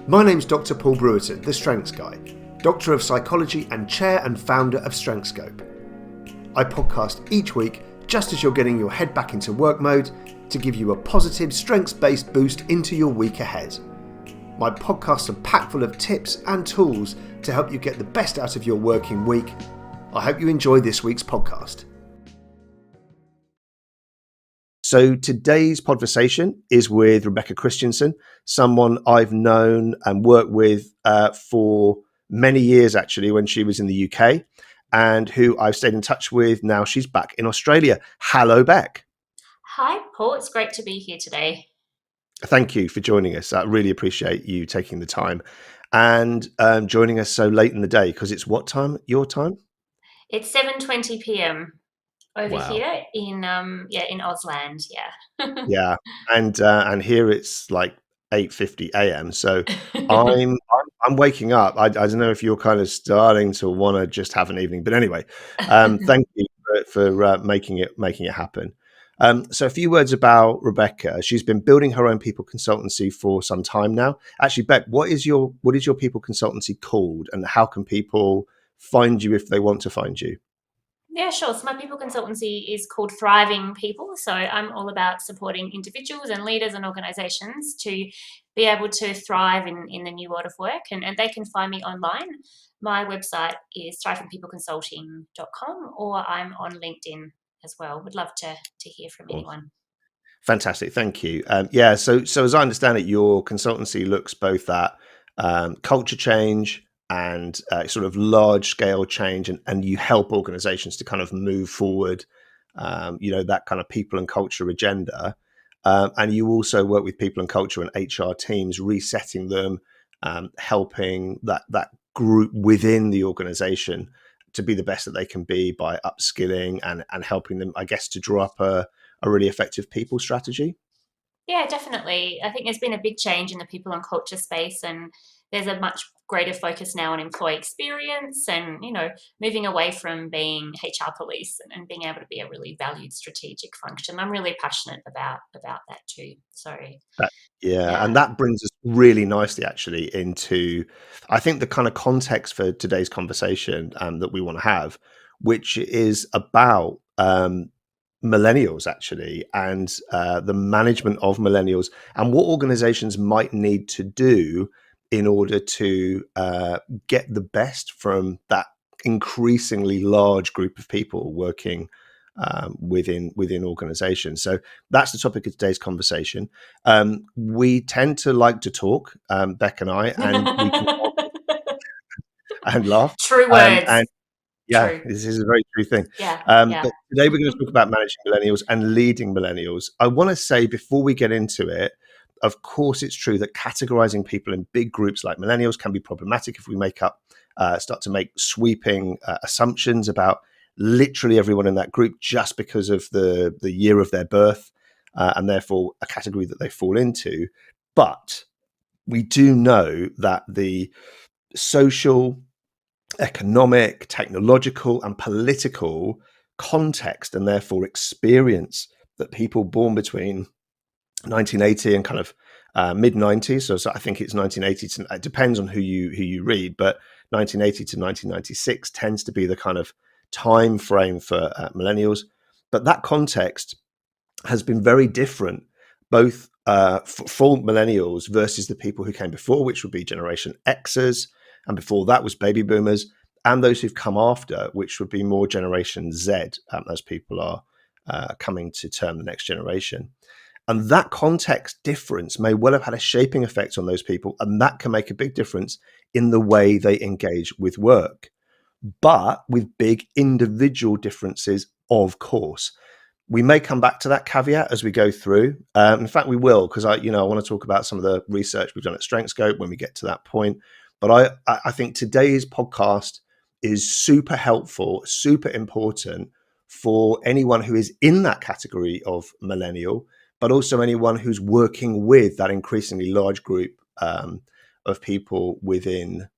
My name's Dr. Paul Brewerton, the Strengths Guy, Doctor of Psychology and Chair and Founder of StrengthScope. I podcast each week just as you're getting your head back into work mode to give you a positive, strengths-based boost into your week ahead. My podcasts are packed full of tips and tools to help you get the best out of your working week. I hope you enjoy this week's podcast. So today's conversation is with Rebecca Christianson, someone I've known and worked with for many years, actually, when she was in the UK, and who I've stayed in touch with. Now she's back in Australia. Hello, Beck. Hi, Paul. It's great to be here today. Thank you for joining us. I really appreciate you taking the time and joining us so late in the day, because it's what time? Your time? It's 7:20 p.m. over Wow. here in Ausland. Yeah. Yeah, and here it's like 8:50 a.m. So I'm waking up. I don't know if you're kind of starting to want to just have an evening, but anyway, thank you for making it happen. So a few words about Rebecca. She's been building her own people consultancy for some time now. Actually, Beck, what is your people consultancy called, and how can people find you if they want to find you? Yeah, sure. So my people consultancy is called Thriving People. So I'm all about supporting individuals and leaders and organizations to be able to thrive in the new world of work. And they can find me online. My website is thrivingpeopleconsulting.com, or I'm on LinkedIn as well. Would love to hear from anyone. Fantastic, thank you. So as I understand it, your consultancy looks both at culture change and sort of large scale change, and you help organizations to kind of move forward, that kind of people and culture agenda. And you also work with people and culture and HR teams, resetting them, helping that group within the organization to be the best that they can be by upskilling and helping them, I guess, to draw up a really effective people strategy. Yeah, definitely. I think there's been a big change in the people and culture space, and there's a much greater focus now on employee experience and, moving away from being HR police and being able to be a really valued strategic function. I'm really passionate about that too. So, Yeah, and yeah. that brings us really nicely actually into, I think, the kind of context for today's conversation that we want to have, which is about millennials actually, and the management of millennials, and what organizations might need to do in order to get the best from that increasingly large group of people working within organizations. So that's the topic of today's conversation. We tend to like to talk, Beck and I, and we can and laugh. True And words. yeah, True. this is a very true thing. Yeah. Yeah. But today we're going to talk about managing millennials and leading millennials. I want to say before we get into it, of course, it's true that categorizing people in big groups like millennials can be problematic if we start to make sweeping assumptions about literally everyone in that group just because of the year of their birth, and therefore a category that they fall into. But we do know that the social, economic, technological, and political context, and therefore experience, that people born between 1980 and kind of mid 90s. So I think it's 1980 to, it depends on who you read, but 1980 to 1996 tends to be the kind of time frame for millennials. But that context has been very different, both for millennials versus the people who came before, which would be Generation Xers, and before that was baby boomers, and those who've come after, which would be more Generation Z, as people are coming to term the next generation. And that context difference may well have had a shaping effect on those people, and that can make a big difference in the way they engage with work, but with big individual differences, of course. We may come back to that caveat as we go through. In fact, we will, because I want to talk about some of the research we've done at StrengthScope when we get to that point. But I think today's podcast is super helpful, super important for anyone who is in that category of millennial, but also anyone who's working with that increasingly large group of people within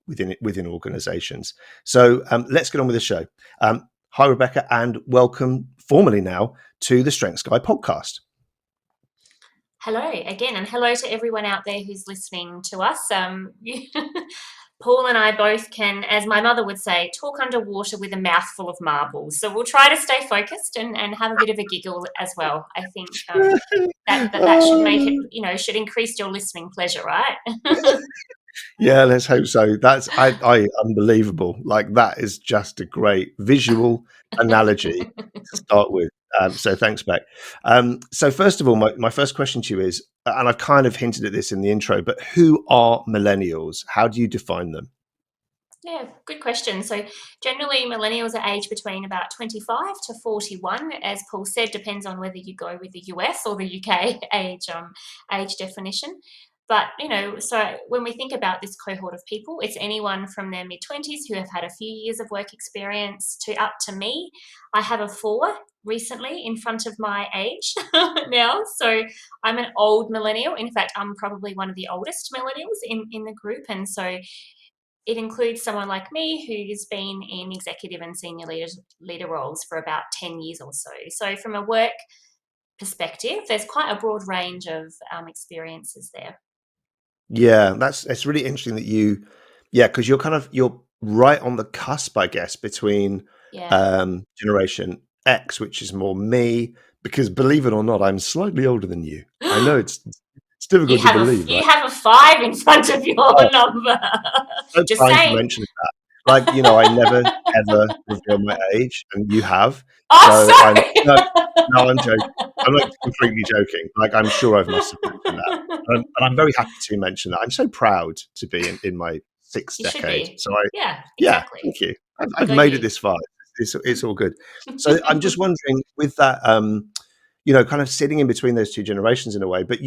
organizations. So let's get on with the show. Hi, Rebecca, and welcome formally now to the Strengths Guy podcast. Hello again, and hello to everyone out there who's listening to us. Paul and I both can, as my mother would say, talk underwater with a mouthful of marbles. So we'll try to stay focused and have a bit of a giggle as well. I think that should make it, Oh, should increase your listening pleasure, right? yeah, let's hope so. That's I unbelievable. Like that is just a great visual analogy to start with. So thanks, Beck. So first of all, my first question to you is, and I've kind of hinted at this in the intro, but who are millennials? How do you define them? Yeah, good question. So generally, millennials are aged between about 25 to 41. As Paul said, depends on whether you go with the US or the UK age definition. But so when we think about this cohort of people, it's anyone from their mid 20s who have had a few years of work experience to up to me. I have a 4 recently in front of my age now. So I'm an old millennial. In fact, I'm probably one of the oldest millennials in the group. And so it includes someone like me who's been in executive and senior leader roles for about 10 years or so. So, from a work perspective, there's quite a broad range of experiences there. Yeah, that's it's really interesting that yeah, because you're right on the cusp, I guess, between Yeah. Generation X, which is more me, because believe it or not, I'm slightly older than you. I know it's difficult to believe, You right? have a 5 in front of Oh, your number. so Just kind for saying. mentioning that. Like, I never ever reveal my age, and you have. Oh, So I'm sorry. no, I'm joking. I'm not completely joking. Like, I'm sure I must have mentioned that. And I'm very happy to mention that. I'm so proud to be in my sixth You should decade. be. So Yeah, yeah, exactly. thank you. I've Go made it you. this far. It's all good. So I'm just wondering with that, kind of sitting in between those two generations in a way. But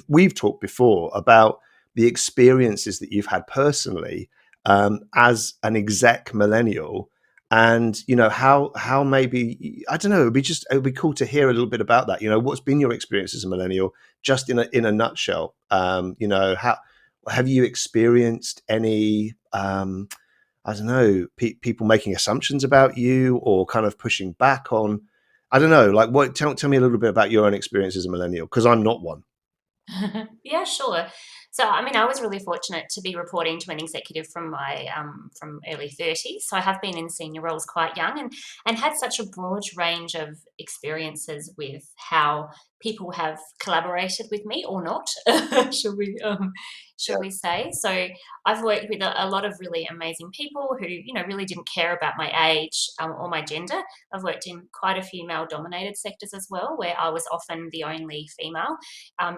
we've talked before about the experiences that you've had personally as an exec millennial, and how maybe I don't know. It would be cool to hear a little bit about that. What's been your experience as a millennial, just in a nutshell. How have you experienced any? I don't know, people making assumptions about you or kind of pushing back on. I don't know, like what? Tell me a little bit about your own experience as a millennial, because I'm not one. Yeah, sure. So, I mean, I was really fortunate to be reporting to an executive from my from early 30s. So I have been in senior roles quite young and had such a broad range of experiences with how people have collaborated with me or not, should we should Yeah. we say? So I've worked with a lot of really amazing people who really didn't care about my age or my gender. I've worked in quite a few male-dominated sectors as well, where I was often the only female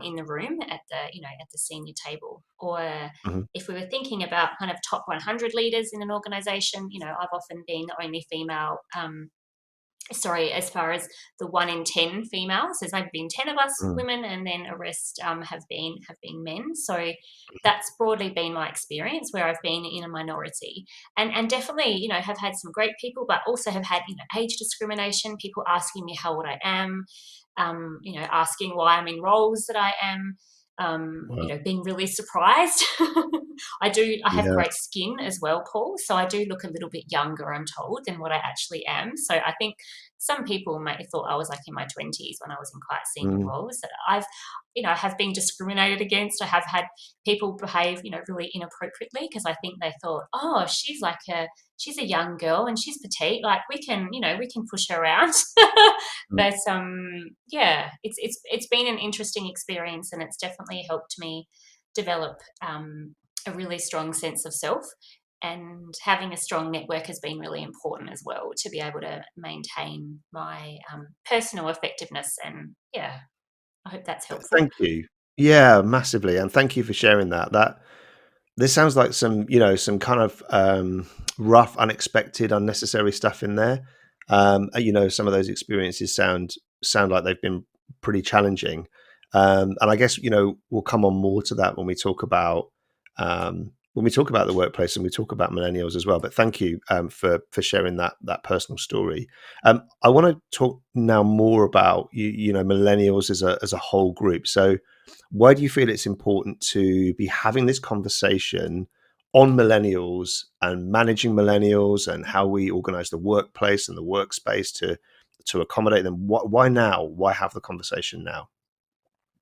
in the room at the senior table. Or Mhm. if we were thinking about kind of top 100 leaders in an organization, I've often been the only female. Sorry, as far as the 1 in 10 females, there's maybe been 10 of us Mm. women, and then a rest have been men. So that's broadly been my experience where I've been in a minority, and definitely have had some great people, but also have had age discrimination, people asking me how old I am, asking why I'm in roles that I am, Wow. being really surprised. I have Yeah. great skin as well, Paul. So I do look a little bit younger, I'm told, than what I actually am. So I think some people might have thought I was like in my 20s when I was in quite senior Mm. roles. That have been discriminated against. I have had people behave, really inappropriately because I think they thought, oh, she's a young girl and she's petite. Like we can push her around. Mm. But yeah, it's been an interesting experience, and it's definitely helped me develop a really strong sense of self. And having a strong network has been really important as well to be able to maintain my personal effectiveness. And yeah, I hope that's helpful. Thank you. Yeah, massively, and thank you for sharing that. This sounds like some kind of rough, unexpected, unnecessary stuff in there. Some of those experiences sound like they've been pretty challenging, and I guess we'll come on more to that when we talk about the workplace and we talk about millennials as well. But thank you for sharing that personal story. I want to talk now more about millennials as a whole group. So why do you feel it's important to be having this conversation on millennials and managing millennials and how we organize the workplace and the workspace to accommodate them? Why now? Why have the conversation now?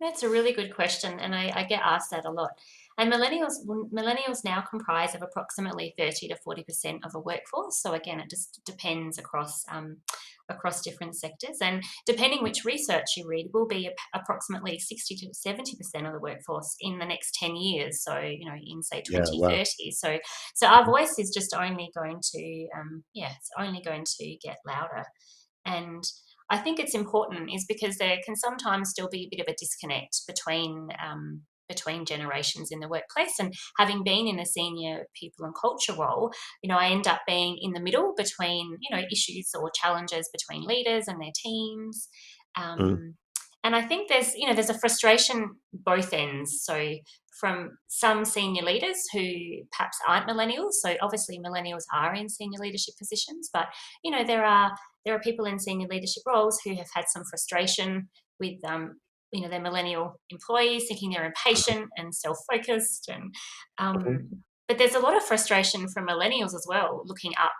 That's a really good question, and I get asked that a lot. And millennials now comprise of approximately 30 to 40% of a workforce. So again, it just depends across different sectors, and depending which research you read, will be approximately 60 to 70% of the workforce in the next 10 years. So in say Yeah, wow. 2030. So our voice is just only going to it's only going to get louder. And I think it's important is because there can sometimes still be a bit of a disconnect between generations in the workplace. And having been in a senior people and culture role, I end up being in the middle between issues or challenges between leaders and their teams. Mm, Um, and I think there's a frustration both ends. So from some senior leaders who perhaps aren't millennials. So obviously millennials are in senior leadership positions, but there are people in senior leadership roles who have had some frustration with their millennial employees, thinking they're impatient and self-focused, and mhm, but there's a lot of frustration from millennials as well, looking up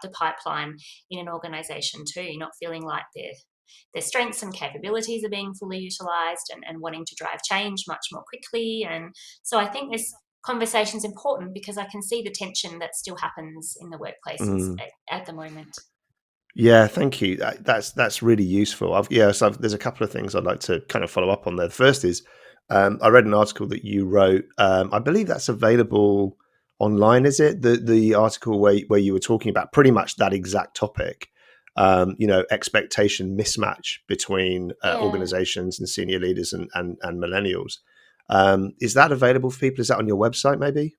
the pipeline in an organization too, not feeling like their strengths and capabilities are being fully utilized, and wanting to drive change much more quickly. And so I think this conversation is important because I can see the tension that still happens in the workplaces mm. at the moment. Yeah, thank you. That's really useful. There's a couple of things I'd like to kind of follow up on there. The first is I read an article that you wrote. I believe that's available online. Is it the article where you were talking about pretty much that exact topic? Expectation mismatch between Yeah. organizations and senior leaders and millennials. Is that available for people? Is that on your website, maybe?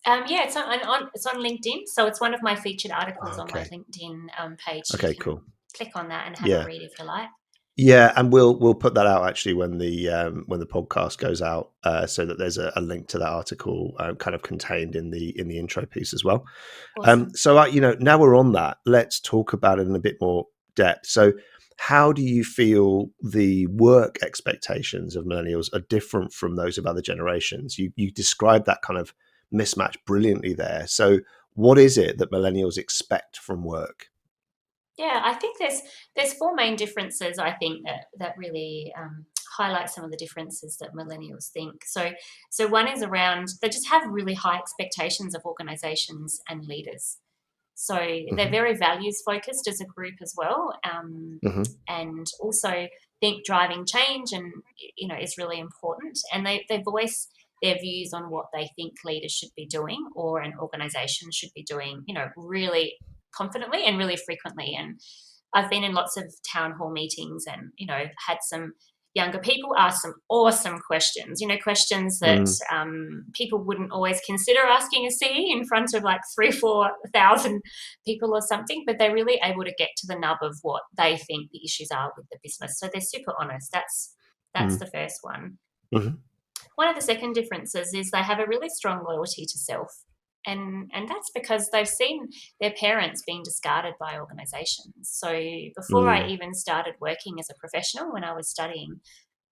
Yeah, it's on LinkedIn, so it's one of my featured articles on my Okay. LinkedIn page. So you Okay. can Cool. click on that and have a Yeah. read if you like. Yeah, and we'll put that out actually when the podcast goes out, so that there's a link to that article kind of contained in the intro piece as well. Awesome. Now we're on that, let's talk about it in a bit more depth. So, how do you feel the work expectations of millennials are different from those of other generations? You described that kind of mismatch brilliantly there. So, what is it that millennials expect from work? Yeah, I think there's four main differences. I think that really highlight some of the differences that millennials think. So one is around they just have really high expectations of organisations and leaders. So they're Hmm. very values focused as a group as well, Hmm. and also think driving change and is really important. And they voice their views on what they think leaders should be doing or an organisation should be doing, really confidently and really frequently. And I've been in lots of town hall meetings and had some younger people ask some awesome questions, questions that Mm, people wouldn't always consider asking a CE in front of like 3 or 4 thousand people or something, but they're really able to get to the nub of what they think the issues are with the business. So they're super honest. That's mm, the first one. mhm, One of the second differences is they have a really strong loyalty to self. And that's because they've seen their parents being discarded by organizations. So before I mm, even started working as a professional, when I was studying,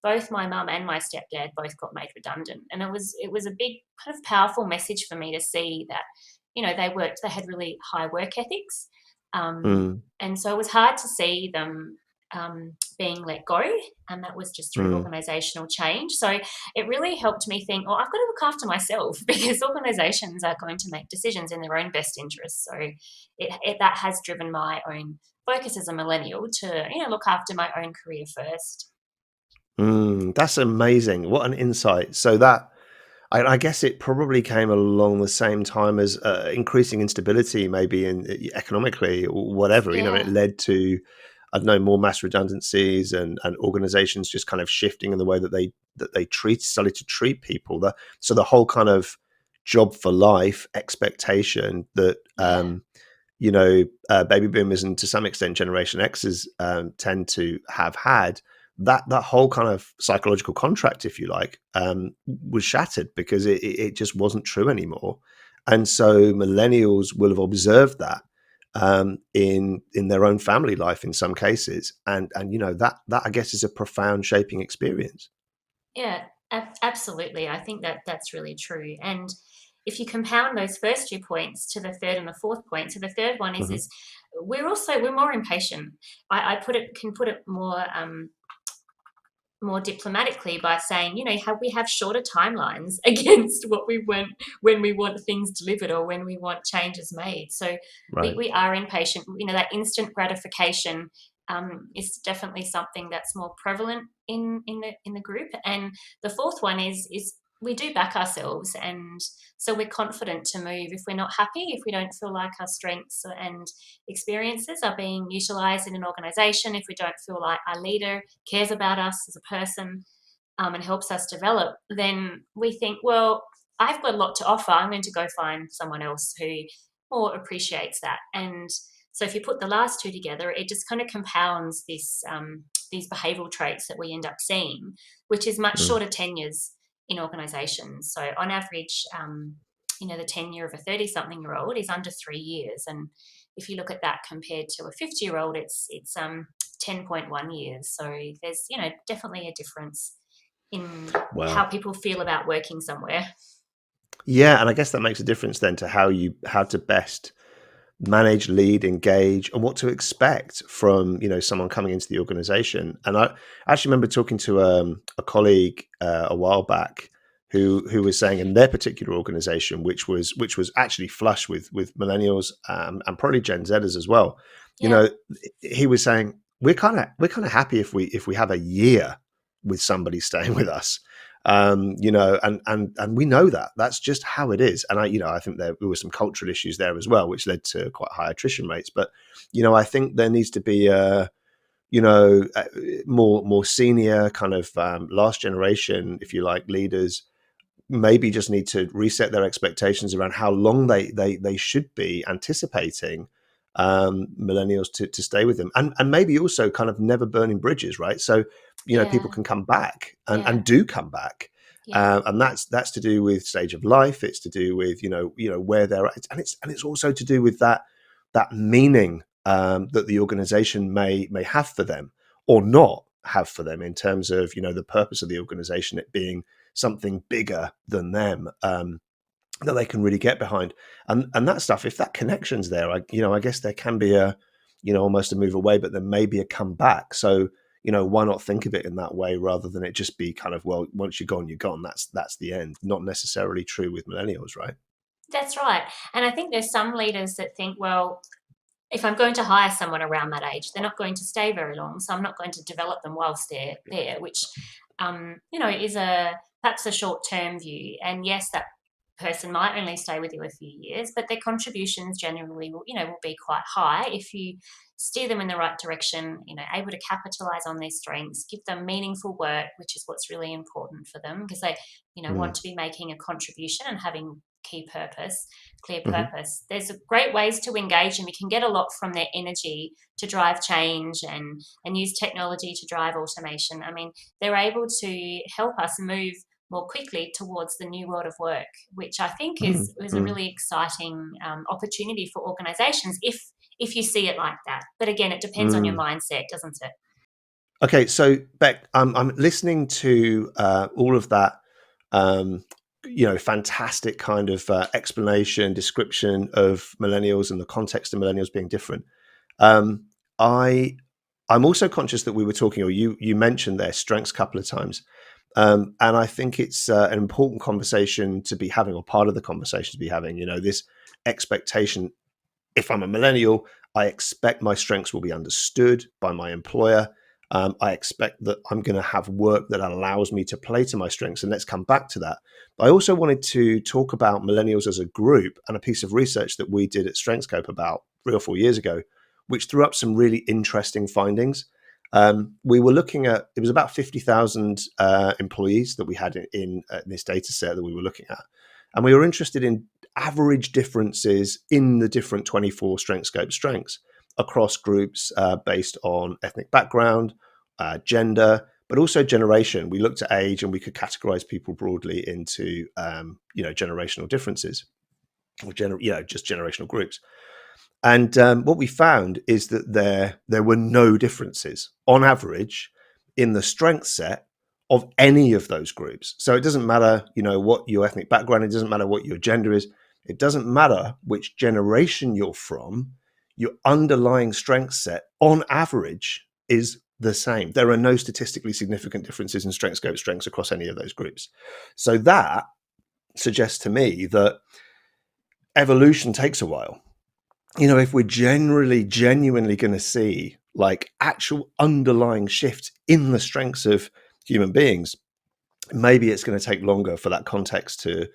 both my mum and my stepdad both got made redundant. And it was a big kind of powerful message for me to see that, they had really high work ethics. mm, And so it was hard to see them being let go, and that was just through mm. organizational change. So it really helped me think, oh, I've got to look after myself because organizations are going to make decisions in their own best interests. So that has driven my own focus as a millennial to look after my own career first. That's amazing. What an insight. So that I guess it probably came along the same time as increasing instability, maybe in economically or whatever. It Yeah, led to I don't know more mass redundancies and organizations just kind of shifting in the way that they started to treat people. So the whole kind of job for life expectation that yeah, baby boomers and to some extent Generation X's tend to have had, that whole kind of psychological contract, if you like, was shattered because it just wasn't true anymore. And so millennials will have observed that in their own family life in some cases, and that I guess is a profound shaping experience. yeah, absolutely. I think that that's really true. And if you compound those first 2 points to the third and the fourth point, so the third one is Hmm. is we're more impatient. I put it more more diplomatically by saying, we have shorter timelines against what we want when we want things delivered or when we want changes made. So Right. we are impatient. That instant gratification is definitely something that's more prevalent in the group. And the fourth one is we do back ourselves, and so we're confident to move if we're not happy, if we don't feel like our strengths and experiences are being utilized in an organization, if we don't feel like our leader cares about us as a person, and helps us develop, then we think, well, I've got a lot to offer. I'm going to go find someone else who more appreciates that. And so if you put the last two together, it just kind of compounds these behavioral traits that we end up seeing, which is much Mm. shorter tenures in organizations. So on average, the tenure of a 30-something-year-old is under 3 years. And if you look at that compared to a 50-year-old, it's 10.1 years. So there's, definitely a difference in how Wow. people feel about working somewhere. Yeah, and I guess that makes a difference then to how to best manage, lead, engage, and what to expect from someone coming into the organization. And I actually remember talking to a colleague a while back who was saying in their particular organization, which was actually flush with millennials and probably Gen Zers as well. Yeah. He was saying we're kind of happy if we have a year with somebody staying with us. And we know that that's just how it is. And I think there were some cultural issues there as well, which led to quite high attrition rates. But I think there needs to be more senior kind of last generation, if you like, leaders maybe just need to reset their expectations around how long they should be anticipating millennials to stay with them, and maybe also kind of never burning bridges, right? So Yeah. people can come back Yeah. and do come back, Yeah. and that's to do with stage of life. It's to do with where they're at, and it's also to do with that meaning that the organization may have for them or not have for them in terms of the purpose of the organization, it being something bigger than them, that they can really get behind, and that stuff. If that connection's there, I guess there can be a almost a move away, but there may be a comeback. So why not think of it in that way rather than it just be kind of, well, once you're gone, you're gone. That's the end. Not necessarily true with millennials, right? That's right. And I think there's some leaders that think, well, if I'm going to hire someone around that age, they're not going to stay very long, so I'm not going to develop them whilst they're there, which is perhaps a short-term view. And yes, that person might only stay with you a few years, but their contributions generally will be quite high if you steer them in the right direction. Able to capitalize on their strengths, give them meaningful work, which is what's really important for them because they want to be making a contribution and having clear Mm-hmm. purpose. There's great ways to engage them. You can get a lot from their energy to drive change and use technology to drive automation. I mean, they're able to help us move more quickly towards the new world of work, which I think is a Mm-hmm. really exciting opportunity for organizations if you see it like that. But again, it depends on your Mm. mindset, doesn't it? Okay, so Beck, I'm listening to all of that, um, fantastic kind of explanation, description of millennials and the context of millennials being different. Um, I I'm also conscious that we were talking, or you mentioned their strengths a couple of times, and I think it's an important conversation to be having, or part of the conversation to be having. This expectation. If I'm a millennial, I expect my strengths will be understood by my employer. I expect that I'm going to have work that allows me to play to my strengths. And let's come back to that. But I also wanted to talk about millennials as a group and a piece of research that we did at StrengthsCope about 3 or 4 years ago, which threw up some really interesting findings. We were looking at, it was about 50,000 employees that we had in this data set that we were looking at. And we were interested in average differences in the different 24 StrengthsCope strengths across groups based on ethnic background, gender, but also generation. We looked at age and we could categorize people broadly into, generational differences or just generational groups. And what we found is that there were no differences on average in the strength set of any of those groups. So it doesn't matter, what your ethnic background, it doesn't matter what your gender is, it doesn't matter which generation you're from, your underlying strength set on average is the same. There are no statistically significant differences in strength scope strengths across any of those groups. So that suggests to me that evolution takes a while. If we're genuinely going to see like actual underlying shifts in the strengths of human beings, maybe it's going to take longer for that context to,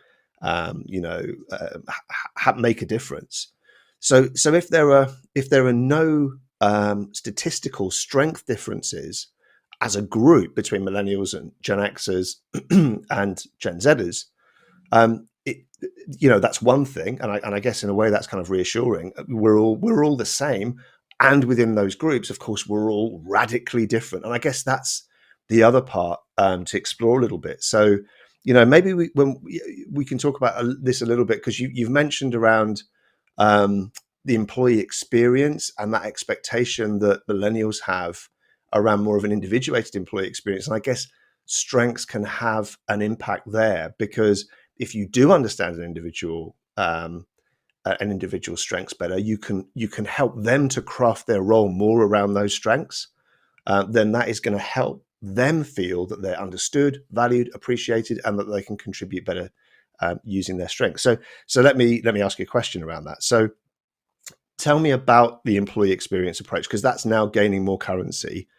make a difference. So if there are no statistical strength differences as a group between millennials and Gen Xers and Gen Zers, that's one thing, and I guess in a way that's kind of reassuring. We're all the same, and within those groups, of course, we're all radically different. And I guess that's the other part to explore a little bit. So, maybe we can talk about this a little bit, because you've mentioned around the employee experience and that expectation that millennials have around more of an individuated employee experience. And I guess strengths can have an impact there, because if you do understand an individual strengths better, you can help them to craft their role more around those strengths. Then that is going to help them feel that they're understood, valued, appreciated, and that they can contribute better using their strengths. So let me ask you a question around that. So tell me about the employee experience approach, because that's now gaining more currency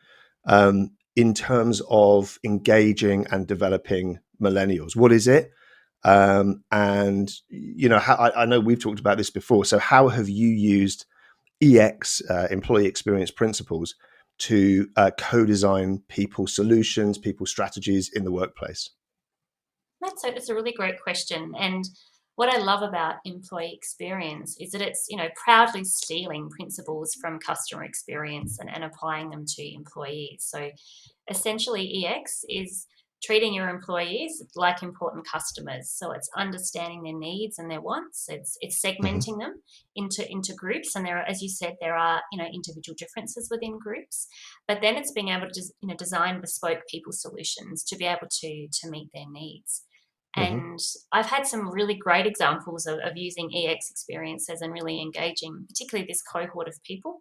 in terms of engaging and developing millennials. What is it? And I know we've talked about this before. So how have you used EX, employee experience principles, to co-design people solutions, people strategies in the workplace? That's a really great question. And what I love about employee experience is that it's, proudly stealing principles from customer experience and applying them to employees. So essentially, EX is treating your employees like important customers. So it's understanding their needs and their wants. It's Mm-hmm. segmenting them into groups. And there are, as you said, there are, individual differences within groups. But then it's being able to just, design bespoke people solutions to be able to meet their needs. Mm-hmm. And I've had some really great examples of using EX experiences and really engaging, particularly this cohort of people.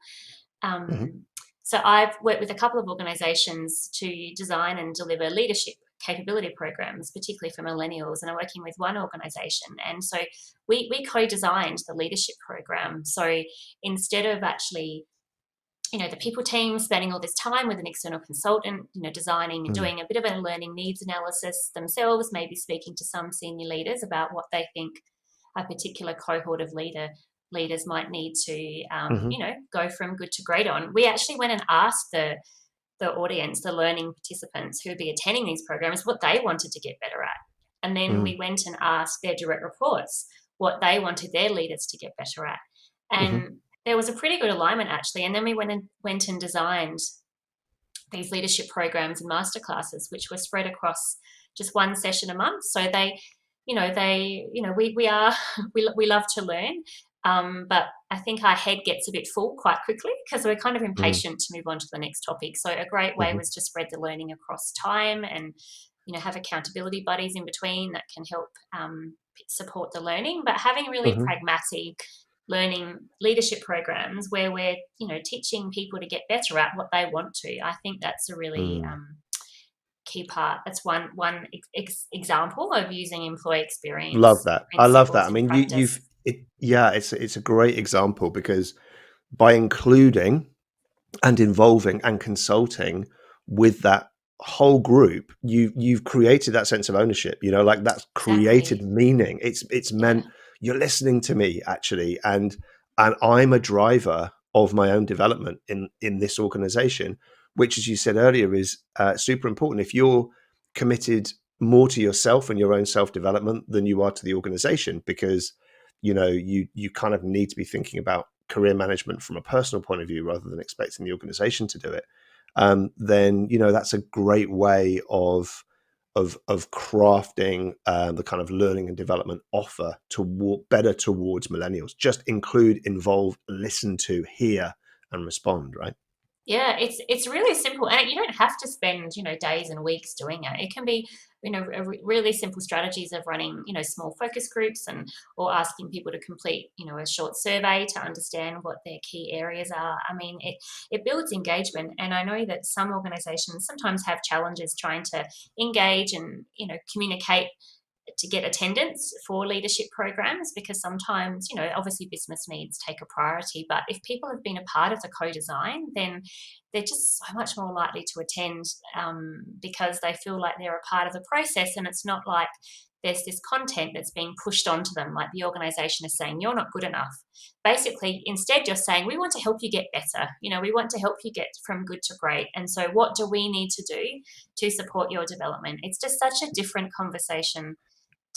Mm-hmm. So I've worked with a couple of organisations to design and deliver leadership capability programs, particularly for millennials. And I'm working with one organisation. And so we co-designed the leadership program. So instead of actually the people team spending all this time with an external consultant, designing and doing a bit of a learning needs analysis themselves, maybe speaking to some senior leaders about what they think a particular cohort of leaders might need to, Mm-hmm. go from good to great on. We actually went and asked the audience, the learning participants who would be attending these programs, what they wanted to get better at. And then we went and asked their direct reports what they wanted their leaders to get better at. Mm-hmm. And there was a pretty good alignment, actually. And then we went and designed these leadership programs and masterclasses, which were spread across just one session a month. So we love to learn, but I think our head gets a bit full quite quickly because we're kind of impatient to move on to the next topic. So a great way Mm-hmm. was to spread the learning across time and have accountability buddies in between that can help support the learning, but having really Mm-hmm. pragmatic learning leadership programs where we're teaching people to get better at what they want to. I think that's a really Mm. key part. That's one example of using employee Love experience that. I love that. principles I in mean, practice. it's a great example, because by including and involving and consulting with that whole group, you've created that sense of ownership. Like that's created Exactly. meaning. It's Yeah. meant you're listening to me, actually, and I'm a driver of my own development in this organization, which, as you said earlier, is super important. If you're committed more to yourself and your own self development than you are to the organization, because you kind of need to be thinking about career management from a personal point of view rather than expecting the organization to do it, then that's a great way of crafting the kind of learning and development offer to better towards millennials. Just include, involve, listen to, hear, and respond. Right. Yeah, it's really simple, and you don't have to spend, days and weeks doing it. It can be, really simple strategies of running, small focus groups, and or asking people to complete, a short survey to understand what their key areas are. I mean, it builds engagement, and I know that some organizations sometimes have challenges trying to engage and, communicate to get attendance for leadership programs, because sometimes, obviously business needs take a priority, but if people have been a part of the co-design, then they're just so much more likely to attend, because they feel like they're a part of the process, and it's not like there's this content that's being pushed onto them, like the organization is saying you're not good enough. Basically, instead you're saying we want to help you get better, we want to help you get from good to great, and so what do we need to do to support your development? It's just such a different conversation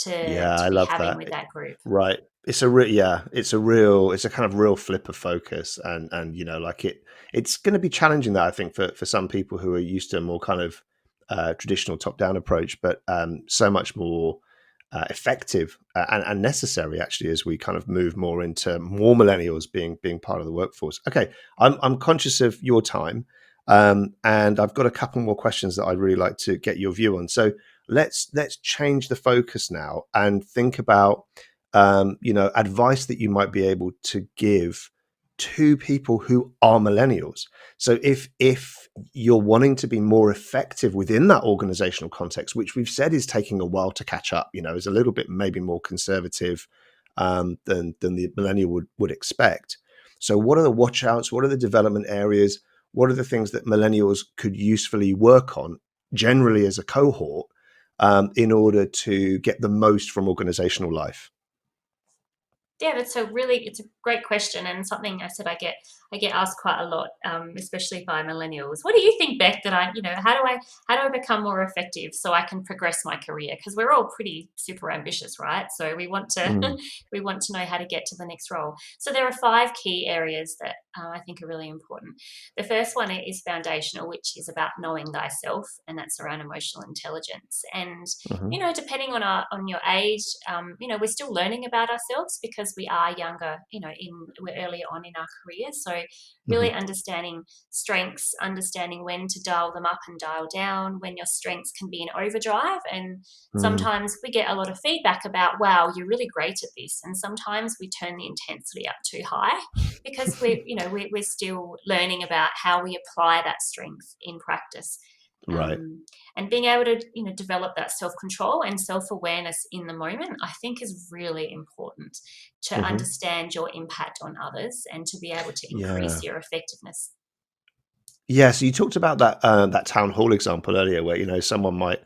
to Yeah, I be love having that. with that group. Right. It's a real, yeah, it's a kind of real flip of focus, and like it's going to be challenging, that I think, for some people who are used to a more kind of traditional top down approach, but so much more effective and necessary, actually, as we kind of move more into more millennials being part of the workforce. Okay, I'm conscious of your time, and I've got a couple more questions that I'd really like to get your view on. So let's change the focus now and think about advice that you might be able to give to people who are millennials. So if you're wanting to be more effective within that organizational context, which we've said is taking a while to catch up, is a little bit maybe more conservative than the millennial would expect. So what are the watch outs? What are the development areas? What are the things that millennials could usefully work on generally as a cohort, in order to get the most from organizational life? Yeah, it's a great question, and something I said I get asked quite a lot, especially by millennials. What do you think, Beck? That how do I become more effective so I can progress my career? Because we're all pretty super ambitious, right? So we want to Mm, we want to know how to get to the next role. So there are 5 key areas that I think are really important. The first one is foundational, which is about knowing thyself, and that's around emotional intelligence. And mhm, depending on your age, we're still learning about ourselves because we are younger, we're earlier on in our careers. So really mhm, understanding strengths, understanding when to dial them up and dial down, when your strengths can be in overdrive. And mm, sometimes we get a lot of feedback about, wow, you're really great at this. And sometimes we turn the intensity up too high because we're still learning about how we apply that strength in practice. right. Um, and being able to develop that self-control and self-awareness in the moment, I think, is really important to Mhm. understand your impact on others and to be able to increase Yeah. your effectiveness. Yeah, so you talked about that town hall example earlier, where someone might,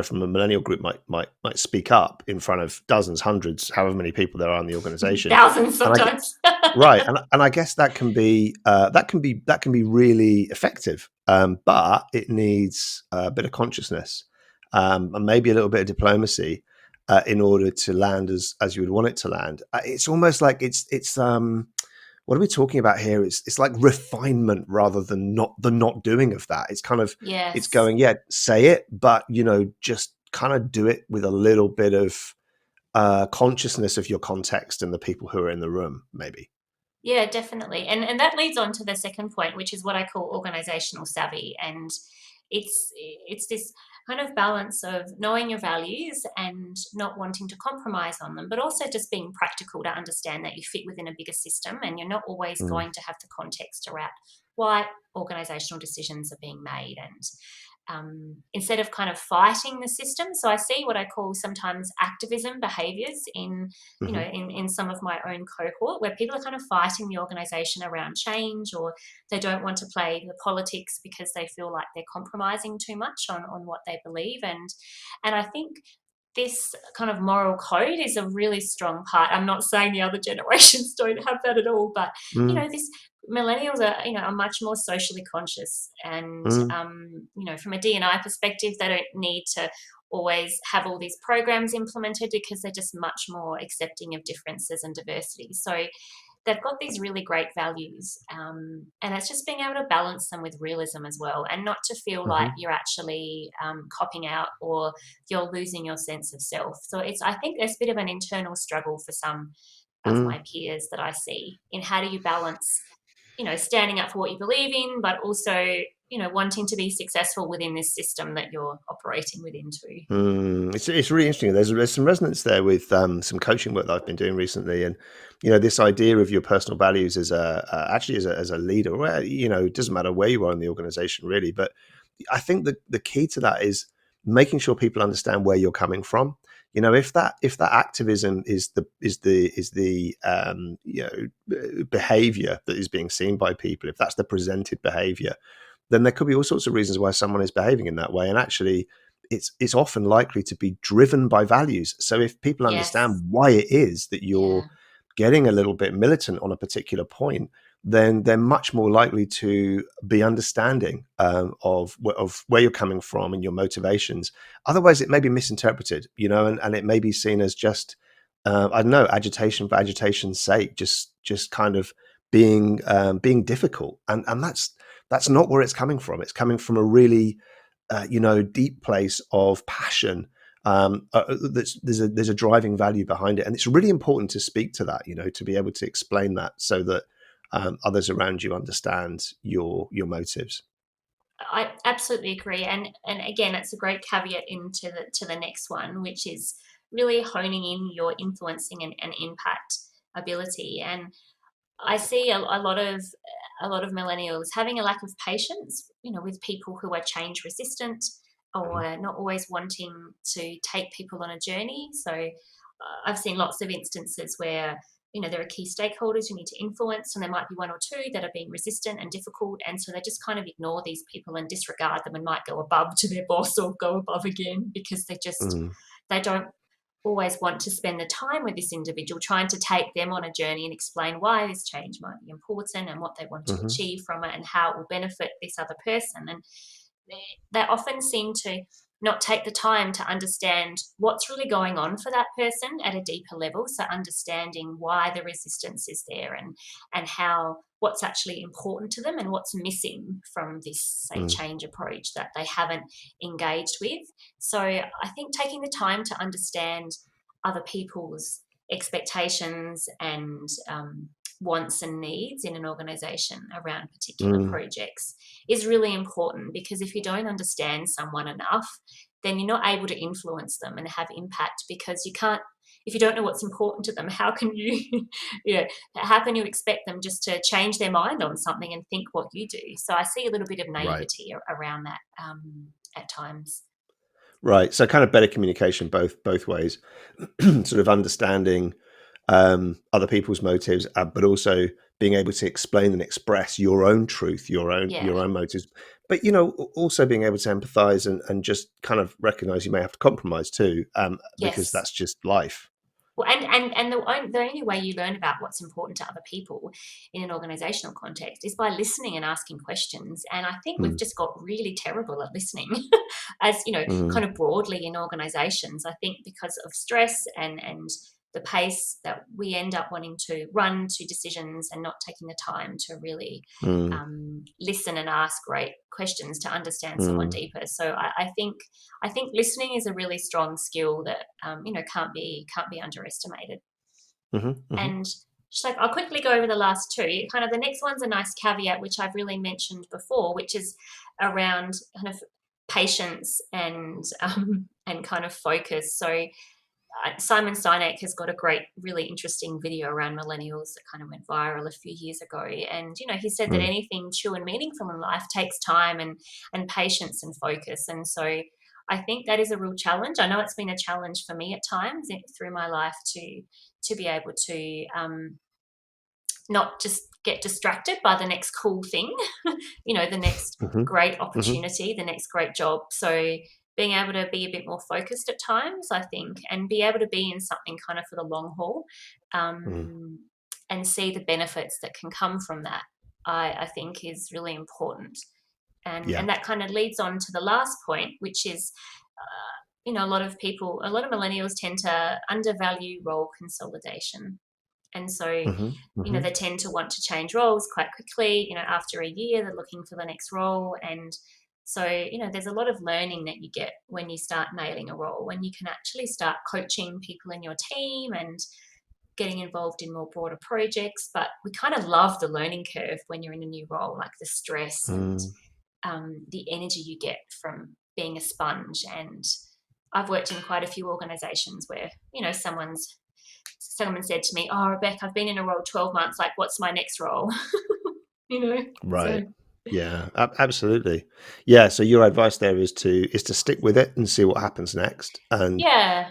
from a millennial group might speak up in front of dozens, hundreds, however many people there are in the organization, Thousands and I get sometimes. right, and I guess that can be really effective, but it needs a bit of consciousness, and maybe a little bit of diplomacy, in order to land as you would want it to land. It's almost like it's what are we talking about here? It's like refinement rather than not doing of that. It's kind of it's Yes. going, yeah, say it, but just kind of do it with a little bit of consciousness of your context and the people who are in the room, maybe. Yeah, definitely. And that leads on to the second point, which is what I call organizational savvy. And it's this kind of balance of knowing your values and not wanting to compromise on them, but also just being practical to understand that you fit within a bigger system and you're not always Mm, going to have the context around why organizational decisions are being made. And instead of kind of fighting the system. So I see what I call sometimes activism behaviors mhm, in some of my own cohort, where people are kind of fighting the organization around change, or they don't want to play the politics because they feel like they're compromising too much on what they believe. And I think this kind of moral code is a really strong part. I'm not saying the other generations don't have that at all, but mm, this millennials are much more socially conscious, and mm, from a D&I perspective, they don't need to always have all these programs implemented because they're just much more accepting of differences and diversity. So they've got these really great values, and it's just being able to balance them with realism as well, and not to feel like mhm, you're actually copping out or you're losing your sense of self. So I think there's a bit of an internal struggle for some of mm, my peers that I see in how do you balance standing up for what you believe in, but also, wanting to be successful within this system that you're operating within too. It's really interesting. There's some resonance there with some coaching work that I've been doing recently, and this idea of your personal values as actually as a leader. Where it doesn't matter where you are in the organization, really. But I think the key to that is making sure people understand where you're coming from. If that activism is the behavior that is being seen by people, if that's the presented behavior, then there could be all sorts of reasons why someone is behaving in that way. And actually, it's often likely to be driven by values. So if people understand Yes. why it is that you're Yeah. getting a little bit militant on a particular point, then they're much more likely to be understanding of where you're coming from and your motivations. Otherwise, it may be misinterpreted, and it may be seen as just I don't know, agitation for agitation's sake, just kind of being difficult, and that's not where it's coming from. It's coming from a really deep place of passion. There's a driving value behind it, and it's really important to speak to that. To be able to explain that so that others around you understand your motives. I absolutely agree, and again, it's a great caveat into the next one, which is really honing in your influencing and impact ability. And I see a lot of millennials having a lack of patience, with people who are change resistant Mhm. or not always wanting to take people on a journey. So I've seen lots of instances where there are key stakeholders you need to influence, and there might be one or two that are being resistant and difficult, and so they just kind of ignore these people and disregard them and might go above to their boss or go above again because Mm, they don't always want to spend the time with this individual, trying to take them on a journey and explain why this change might be important and what they want to mhm, achieve from it and how it will benefit this other person. And they often seem to not take the time to understand what's really going on for that person at a deeper level. So understanding why the resistance is there and how what's actually important to them and what's missing from this, say, mm, change approach that they haven't engaged with. So I think taking the time to understand other people's expectations and wants and needs in an organization around particular mm. projects is really important, because if you don't understand someone enough, then you're not able to influence them and have impact, because you can't, if you don't know what's important to them, how can you how can you expect them just to change their mind on something and think what you do? So I see a little bit of Right. naivety around that at times. Right. So kind of better communication both ways, sort of understanding other people's motives, but also being able to explain and express your own truth, your own Yeah. your own motives. But also being able to empathize and just kind of recognize you may have to compromise too, because Yes. that's just life. Well, and the only way you learn about what's important to other people in an organizational context is by listening and asking questions. And I think we've Mm, just got really terrible at listening, as mm, kind of broadly in organizations. I think because of stress and the pace that we end up wanting to run to decisions and not taking the time to really mm, listen and ask great questions to understand someone mm, deeper. So I think listening is a really strong skill that can't be underestimated. mhm, mhm, And just like I'll quickly go over the last two. Kind of the next one's a nice caveat, which I've really mentioned before, which is around kind of patience and kind of focus. So Simon Sinek has got a great, really interesting video around millennials that kind of went viral a few years ago. And he said that mm, anything true and meaningful in life takes time and patience and focus. And so I think that is a real challenge. I know it's been a challenge for me at times through my life to be able to not just get distracted by the next cool thing, the next mhm, great mhm, opportunity, the next great job. So being able to be a bit more focused at times, I think, and be able to be in something kind of for the long haul, mm. and see the benefits that can come from that, I think is really important. And Yeah. that kind of leads on to the last point, which is, a lot of millennials tend to undervalue role consolidation. And so, Mhm, they mhm, tend to want to change roles quite quickly. After a year, they're looking for the next role. And so, there's a lot of learning that you get when you start nailing a role, when you can actually start coaching people in your team and getting involved in more broader projects. But we kind of love the learning curve when you're in a new role, like the stress and the energy you get from being a sponge. And I've worked in quite a few organizations where, someone said to me, "Oh, Rebecca, I've been in a role 12 months. Like, what's my next role?" Right. So Yeah, absolutely. Yeah. So your advice there is to stick with it and see what happens next, and yeah.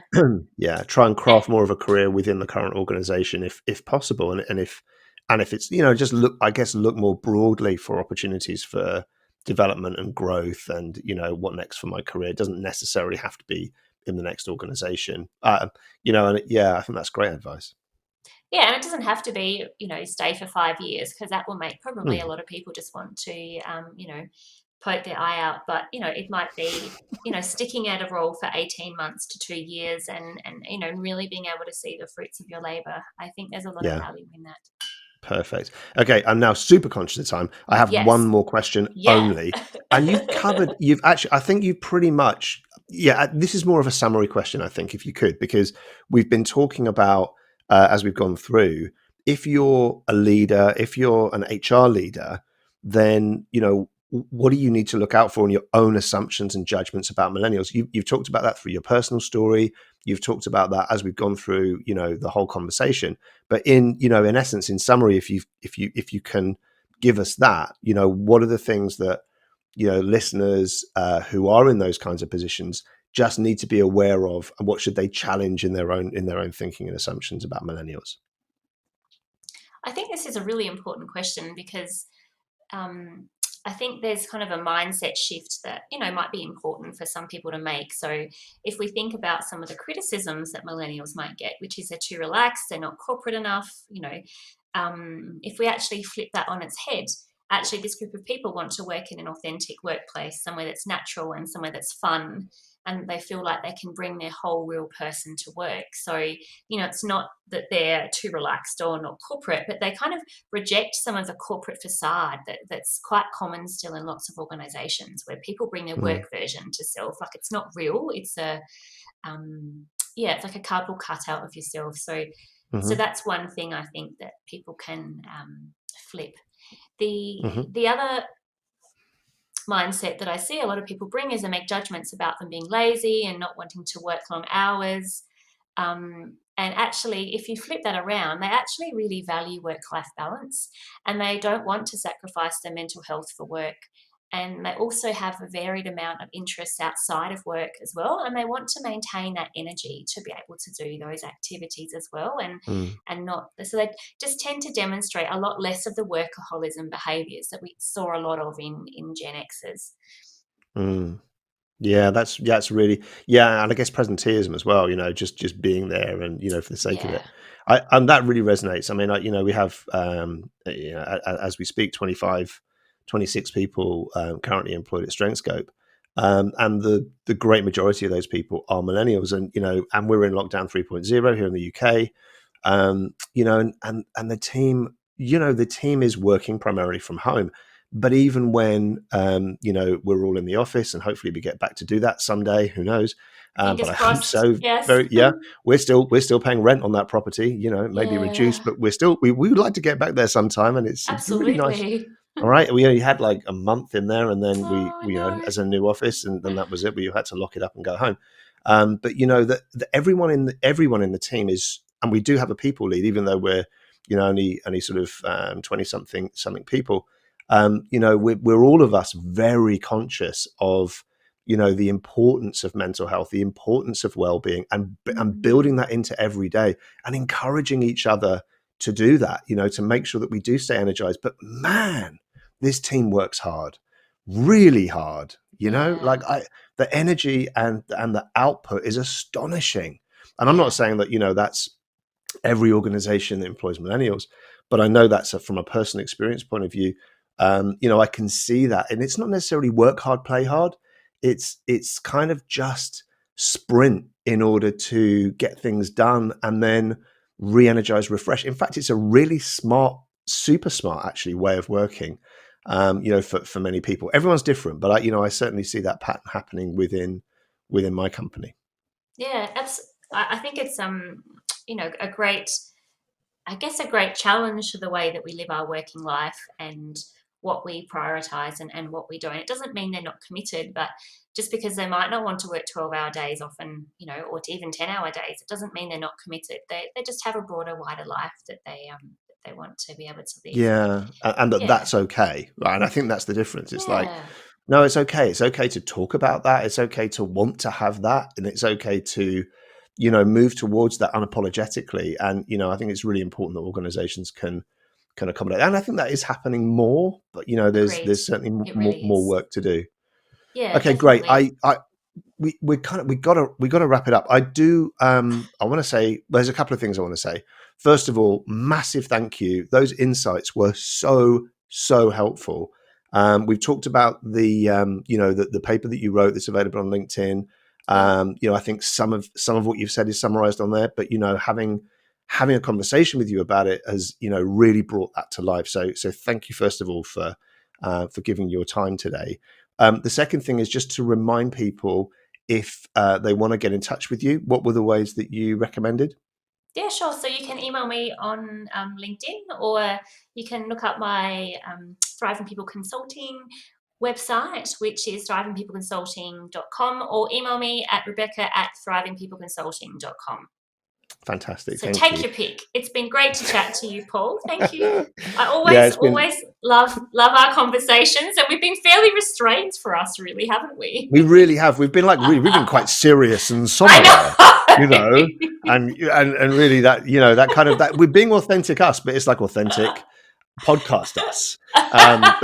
yeah, try and craft more of a career within the current organization if possible, and if it's just look more broadly for opportunities for development and growth, and what next for my career. It doesn't necessarily have to be in the next organization. And yeah, I think that's great advice. Yeah, and it doesn't have to be, stay for 5 years, because that will make probably a Mm. lot of people just want to, poke their eye out. But, it might be, sticking at a role for 18 months to 2 years, and really being able to see the fruits of your labor. I think there's a lot of Yeah. value in that. Perfect. Okay, I'm now super conscious of time. I have one Yes. more question Yeah. only. And I think you've pretty much, yeah, this is more of a summary question, I think, if you could, because we've been talking about, as we've gone through, if you're a leader, if you're an HR leader, then, what do you need to look out for in your own assumptions and judgments about millennials? You've talked about that through your personal story. You've talked about that as we've gone through, the whole conversation. But in essence, in summary, if you can give us that, what are the things that listeners who are in those kinds of positions just need to be aware of, and what should they challenge in their own thinking and assumptions about millennials? I think this is a really important question, because I think there's kind of a mindset shift that, might be important for some people to make. So if we think about some of the criticisms that millennials might get, which is they're too relaxed, they're not corporate enough, if we actually flip that on its head, actually this group of people want to work in an authentic workplace, somewhere that's natural and somewhere that's fun, and they feel like they can bring their whole real person to work. So, it's not that they're too relaxed or not corporate, but they kind of reject some of the corporate facade that's quite common still in lots of organizations, where people bring their work Mm, version to self. Like, it's not real. It's it's like a cardboard cutout of yourself. So hmm that's one thing I think that people can flip. The hmm the other mindset that I see a lot of people bring is they make judgments about them being lazy and not wanting to work long hours. And actually, if you flip that around, they actually really value work life balance, and they don't want to sacrifice their mental health for work. And they also have a varied amount of interests outside of work as well. And they want to maintain that energy to be able to do those activities as well. mm, And not, so they just tend to demonstrate a lot less of the workaholism behaviors that we saw a lot of in Gen X's. mm. Yeah, that's really, yeah, and I guess presenteeism as well. Just being there, and for the sake of Yeah. it, and that really resonates. I mean, we have as we speak, 25, 26 people currently employed at StrengthScope, and the great majority of those people are millennials, and we're in lockdown 3.0 here in the UK, and the team is working primarily from home. But even when we're all in the office, and hopefully we get back to do that someday, who knows? But Fingers I hope crossed. so. Yes. Very, yeah, we're still paying rent on that property. Maybe Yeah. reduced, but we would like to get back there sometime, and it'd be really nice. Absolutely. All right, we only had like a month in there, and then Oh, no. as a new office, and then that was it. We had to lock it up and go home. But that everyone in the team is, and we do have a people lead, even though we're only sort of 20 something people. We're all of us very conscious of the importance of mental health, the importance of well-being, and building Mm. that into every day, and encouraging each other to do that, to make sure that we do stay energized. But man, this team works hard, really hard. Yeah. Like the energy and the output is astonishing. And I'm not Yeah. saying that that's every organization that employs millennials, but I know that's from a personal experience point of view. I can see that, and it's not necessarily work hard, play hard. It's kind of just sprint in order to get things done, and then re-energize, refresh. In fact, it's a really smart, super smart, actually, way of working. For many people, everyone's different, but I certainly see that pattern happening within my company. Yeah. I think it's a great I guess, a great challenge to the way that we live our working life and what we prioritize and what we don't. It doesn't mean they're not committed, but just because they might not want to work 12-hour days often, or even 10-hour days, it doesn't mean they're not committed. They just have a broader, wider life that they want to be able to live. Yeah, and Yeah. that's okay, right? And I think that's the difference. It's like, Yeah. no, it's okay. It's okay to talk about that. It's okay to want to have that, and it's okay to, move towards that unapologetically. And I think it's really important that organizations can accommodate. And I think that is happening more, but Agreed. there's certainly It really more is. work to do. Yeah, Okay, great. definitely. We gotta wrap it up. I want to say there's a couple of things I want to say. First of all, massive thank you. Those insights were so helpful. We've talked about the paper that you wrote that's available on LinkedIn. Yeah. I think some of what you've said is summarized on there, but having a conversation with you about it has really brought that to life. So thank you first of all for giving your time today. The second thing is just to remind people, if they want to get in touch with you, what were the ways that you recommended? Yeah, sure. So you can email me on LinkedIn, or you can look up my Thriving People Consulting website, which is thrivingpeopleconsulting.com, or email me at rebecca@thrivingpeopleconsulting.com. Fantastic, So thank take you. your pick. It's been great to chat to you, Paul. Thank you. I Yeah, always, it's been. always love our conversations, and we've been fairly restrained for us, really, haven't we? We really have. We've been we've been quite serious and somber, you know, I and really that kind of that we're being authentic us, but it's like authentic podcast us. But,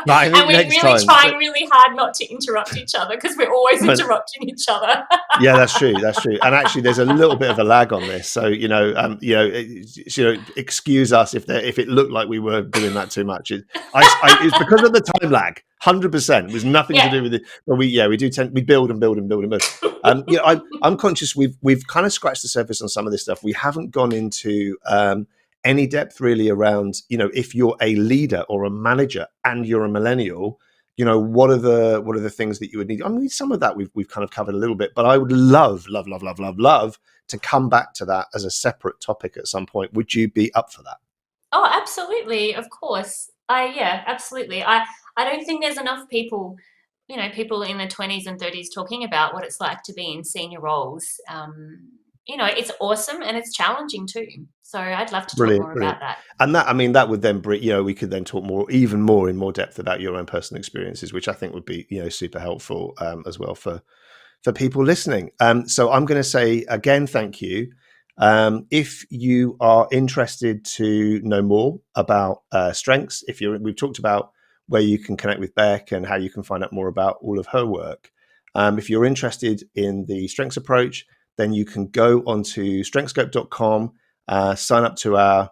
but I And think we're next really time. trying really hard not to interrupt each other, because we're always interrupting each other. Yeah, that's true. That's true. And actually, there's a little bit of a lag on this. So excuse us if it looked like we were doing that too much. It's because of the time lag. 100%. It was nothing to Yeah. do with it. But we do tend we build and build and build and build. I'm conscious we've kind of scratched the surface on some of this stuff. We haven't gone into any depth really around if you're a leader or a manager and you're a millennial, what are the things that you would need? I mean, some of that we've kind of covered a little bit, but I would love to come back to that as a separate topic at some point. Would you be up for that? Oh, absolutely. Of course. Yeah, absolutely. I don't think there's enough people, people in their 20s and 30s talking about what it's like to be in senior roles. It's awesome and it's challenging too. So I'd love to talk Brilliant, more about brilliant. that. And that, I mean, that would then bring, we could then talk even more in more depth about your own personal experiences, which I think would be, super helpful as well for people listening. So I'm going to say again, thank you. If you are interested to know more about strengths, we've talked about where you can connect with Beck and how you can find out more about all of her work. If you're interested in the strengths approach, then you can go onto strengthscope.com, sign up to our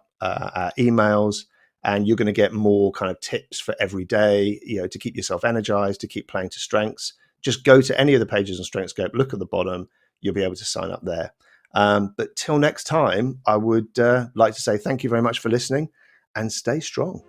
emails, and you're going to get more kind of tips for every day, to keep yourself energized, to keep playing to strengths. Just go to any of the pages on StrengthScope, look at the bottom, you'll be able to sign up there. But till next time, I would like to say thank you very much for listening and stay strong.